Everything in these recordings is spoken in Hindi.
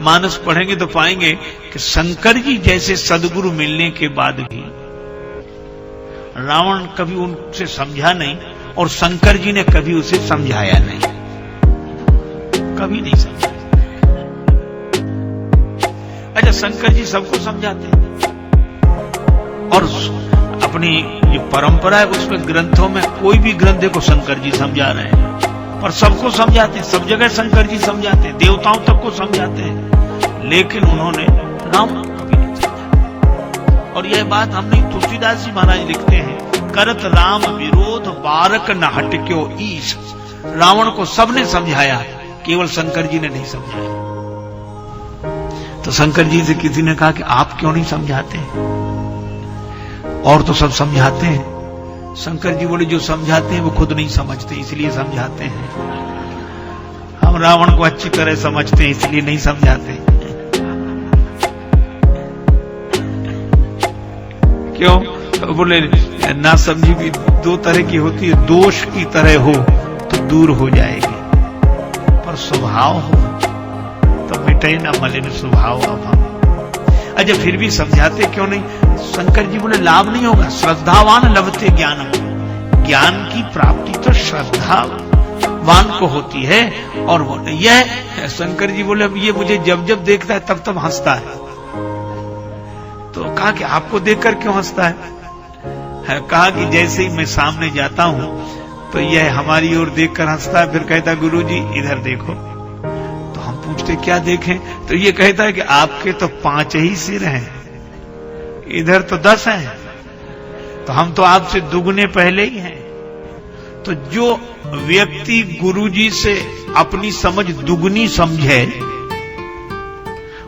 मानस पढ़ेंगे तो पाएंगे कि शंकर जी जैसे सदगुरु मिलने के बाद भी रावण कभी उनसे समझा नहीं और शंकर जी ने कभी उसे समझाया नहीं, कभी नहीं समझा। अच्छा, शंकर जी सबको समझाते हैं और अपनी ये परंपरा है, उसमें ग्रंथों में कोई भी ग्रंथ देखो शंकर जी समझा रहे हैं, पर सबको समझाते हैं, सब जगह शंकर जी समझाते हैं, देवताओं तक को समझाते हैं, लेकिन उन्होंने रावण को कभी नहीं समझा। और यह बात हम नहीं, तुलसीदास जी महाराज लिखते हैं, करत राम विरोध बारक न हटक्यो ईश। रावण को सबने समझाया, केवल शंकर जी ने नहीं समझाया। तो शंकर जी से किसी ने कहा कि आप क्यों नहीं समझाते? और तो सब समझाते हैं। शंकर जी बोले, जो समझाते हैं वो खुद नहीं समझते, इसलिए समझाते हैं। हम रावण को अच्छी तरह समझते हैं, इसलिए नहीं समझाते। क्यों? तो बोले, ना समझी भी दो तरह की होती है, दोष की तरह हो तो दूर हो जाएगी, पर स्वभाव हो तो मिटे ना मलिन स्वभाव। अब हम अच्छा फिर भी समझाते क्यों नहीं? शंकर जी बोले, लाभ नहीं होगा, श्रद्धावान लभते ज्ञानम। ज्ञान की प्राप्ति तो श्रद्धावान को होती है। और यह शंकर जी बोले, अब ये मुझे जब जब देखता है तब तब हंसता है। तो कहा कि आपको देखकर क्यों हंसता है? कहा कि जैसे ही मैं सामने जाता हूं तो यह हमारी ओर देखकर हंसता है, फिर कहता, गुरुजी इधर देखो। तो हम पूछते, क्या देखें? तो ये कहता है कि आपके तो 5 ही सिर हैं, इधर तो 10 हैं, तो हम तो आपसे दुगने पहले ही हैं। तो जो व्यक्ति गुरुजी से अपनी समझ दुगनी समझे,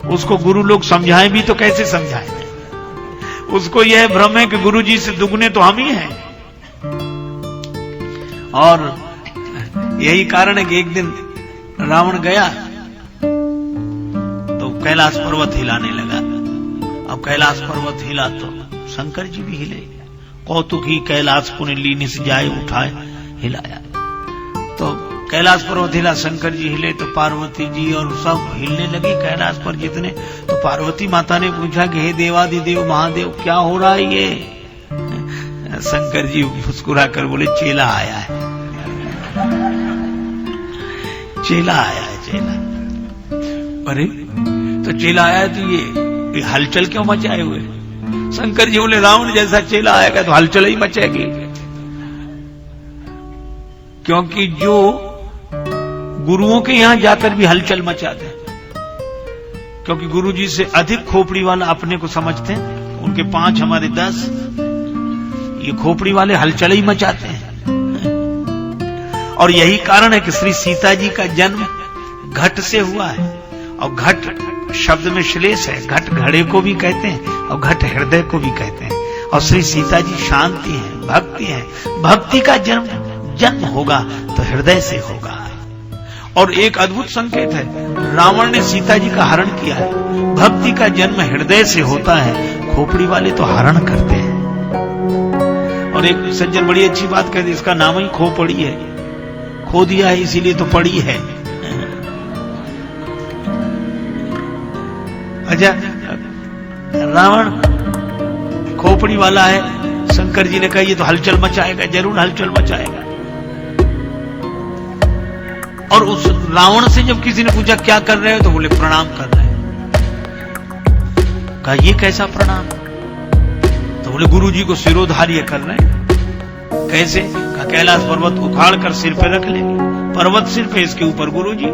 उसको गुरु लोग समझाएं भी तो कैसे समझाएं? उसको यह भ्रम है कि गुरुजी से दुगने तो हम ही हैं। और यही कारण है कि एक दिन रावण गया तो कैलाश पर्वत हिलाने लगा। अब कैलाश पर्वत हिला तो शंकर जी भी हिले। कौतुक ही कैलाश पुण्य लीनिस जाए उठाए, हिलाया। तो कैलाश पर्वत हिला, शंकर जी हिले तो पार्वती जी और सब हिलने लगी कैलाश पर जितने। तो पार्वती माता ने पूछा कि हे देवादिदेव महादेव, क्या हो रहा है ये? शंकर जी मुस्कुरा कर बोले, चेला आया है, चेला आया है, चेला। अरे तो चेला आया है तो ये हलचल क्यों मचाए हुए? शंकर जी बोले, रावण जैसा चेला आएगा तो हलचल ही मचेगी, क्योंकि जो गुरुओं के यहां जाकर भी हलचल मचाते हैं, क्योंकि गुरुजी से अधिक खोपड़ी वाला अपने को समझते हैं, उनके 5 हमारे 10, ये खोपड़ी वाले हलचल ही मचाते हैं। और यही कारण है कि श्री सीता जी का जन्म घट से हुआ है। और घट शब्द में श्लेष है, घट घड़े को भी कहते हैं और घट हृदय को भी कहते हैं। और श्री सीता जी शांति है, भक्ति है। भक्ति का जन्म होगा तो हृदय से होगा। और एक अद्भुत संकेत है, रावण ने सीता जी का हरण किया है। भक्ति का जन्म हृदय से होता है, खोपड़ी वाले तो हरण करते हैं। और एक सज्जन बड़ी अच्छी बात कहते, इसका नाम ही खोपड़ी है, खो दिया है इसीलिए तो पड़ी है। अच्छा, रावण खोपड़ी वाला है, शंकर जी ने कहा ये तो हलचल मचाएगा, जरूर हलचल मचाएगा। और उस रावण से जब किसी ने पूछा क्या कर रहे हो, तो बोले प्रणाम कर रहे हैं। कहा ये कैसा प्रणाम? तो बोले गुरु जी को सिरोधार्य कर रहे हैं। कैसे? कहा कैलाश पर्वत उखाड़ कर सिर पे रख लेंगे, पर्वत सिर पे, इसके ऊपर गुरु जी।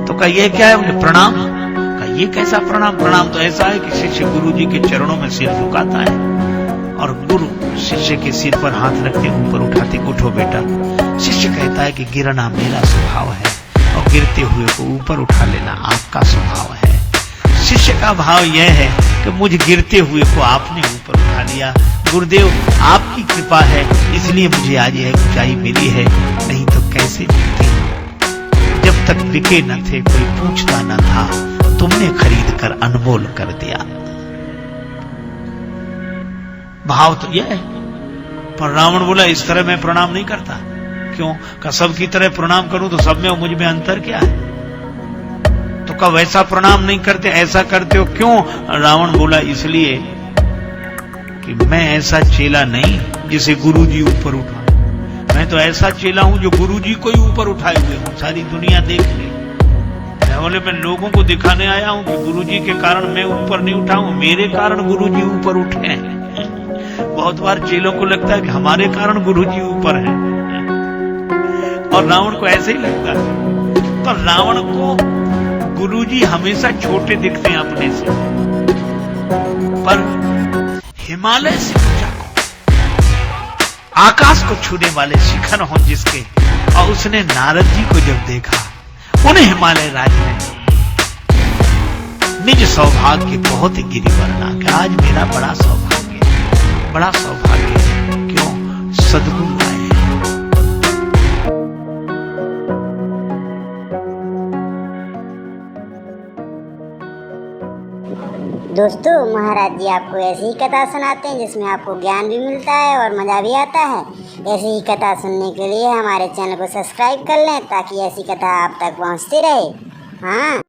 तो कहा ये क्या है? बोले प्रणाम। कहा ये कैसा प्रणाम? प्रणाम तो ऐसा है कि शिष्य गुरु जी के चरणों में सिर झुकाता है और गुरु शिष्य के सिर पर हाथ रखते ऊपर उठाते, उठो बेटा। शिष्य कहता है कि गिरना मेरा स्वभाव है और गिरते हुए को ऊपर उठा लेना आपका स्वभाव है। शिष्य का भाव यह है कि मुझे गिरते हुए को आपने ऊपर उठा लिया, गुरुदेव आपकी कृपा है, इसलिए मुझे आज यह ऊंचाई मिली है, नहीं तो कैसे मिलती। जब तक बिके न थे कोई पूछता न था, तुमने खरीद कर अनमोल कर दिया। भाव तो यह है। पर रावण बोला इस तरह मैं प्रणाम नहीं करता। क्यों? का सबकी तरह प्रणाम करूं तो सब में और मुझ में अंतर क्या है? का वैसा प्रणाम नहीं करते, ऐसा करते हो क्यों? रावण बोला इसलिए कि मैं ऐसा चेला नहीं जिसे गुरुजी ऊपर उठा। मैं तो ऐसा चेला हूं जो गुरुजी को ही ऊपर उठाए हुए हूं, सारी दुनिया देख ले। बोले मैं लोगों को दिखाने आया हूं कि गुरुजी के कारण मैं ऊपर नहीं उठा हूं, मेरे कारण गुरुजी ऊपर उठे हैं। बहुत बार चेलों को लगता है कि हमारे कारण गुरुजी ऊपर है, और रावण को ऐसे ही लगता है। तो रावण को गुरुजी हमेशा छोटे दिखते हैं अपने से, पर हिमालय से ऊंचा, आकाश को छूने वाले शिखर हो जिसके, और उसने नारद जी को जब देखा, उन्हें हिमालय राज ने निज सौभाग्य बहुत गिरी वरना कि आज मेरा बड़ा सौभाग्य क्यों? सद्गुरु आए। दोस्तों, महाराज जी आपको ऐसी ही कथा सुनाते हैं जिसमें आपको ज्ञान भी मिलता है और मज़ा भी आता है। ऐसी ही कथा सुनने के लिए हमारे चैनल को सब्सक्राइब कर लें ताकि ऐसी कथा आप तक पहुंचती रहे। हाँ।